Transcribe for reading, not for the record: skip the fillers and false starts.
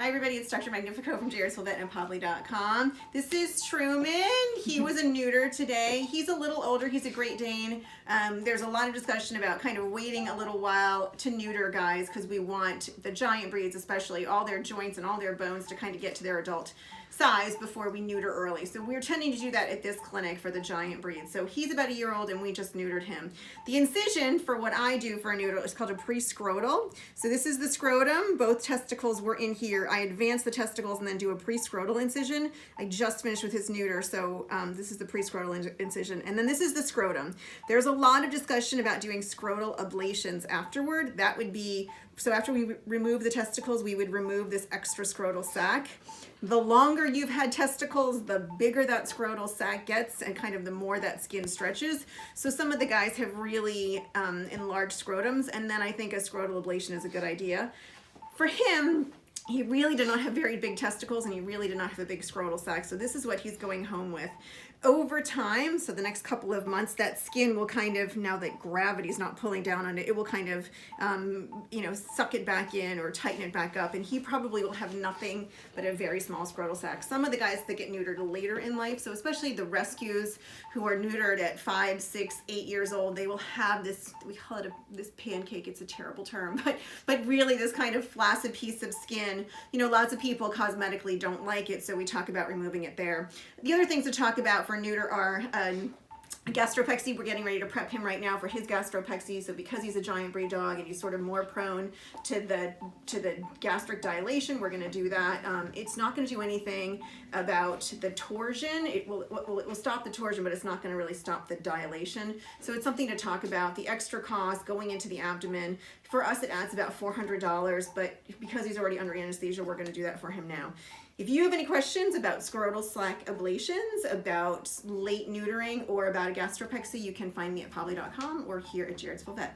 Hi everybody, it's Dr. Magnifico from jaredsvillevetandpodly.com. This is Truman. He was a neuter today. He's a little older. He's a Great Dane. There's a lot of discussion about kind of waiting a little while to neuter guys because we want the giant breeds, especially all their joints and all their bones to kind of get to their adult size before we neuter early. So we're tending to do that at this clinic for the giant breed. So he's about a year old and we just neutered him. The incision for what I do for a neuter is called a pre-scrotal. So this is the scrotum. Both testicles were in here. I advance the testicles and then do a pre-scrotal incision. I just finished with his neuter, so this is the pre-scrotal incision. And then this is the scrotum. There's a lot of discussion about doing scrotal ablations afterward. That would be, so after we remove the testicles, we would remove this extra scrotal sac. The longer you've had testicles, the bigger that scrotal sac gets and kind of the more that skin stretches. So some of the guys have really enlarged scrotums, and then I think a scrotal ablation is a good idea. For him, he really did not have very big testicles and he really did not have a big scrotal sac. So this is what he's going home with. Over time, so the next couple of months, that skin will kind of, now that gravity's not pulling down on it, it will kind of, suck it back in or tighten it back up. And he probably will have nothing but a very small scrotal sac. Some of the guys that get neutered later in life, so especially the rescues who are neutered at 5, 6, 8 years old, they will have this, we call it this pancake, it's a terrible term, but really this kind of flaccid piece of skin. You know, lots of people cosmetically don't like it, so we talk about removing it there. The other things to talk about for neuter are gastropexy. We're getting ready to prep him right now for his gastropexy. So because he's a giant breed dog and he's sort of more prone to the gastric dilation, we're going to do that. It's not going to do anything about the torsion. It will stop the torsion, but it's not going to really stop the dilation. So it's something to talk about. The extra cost going into the abdomen, for us it adds about $400, but because he's already under anesthesia, we're going to do that for him now. If you have any questions about scrotal sac ablations, about late neutering, or about a gastropexy, you can find me at podly.com or here at Jaredsville Vet.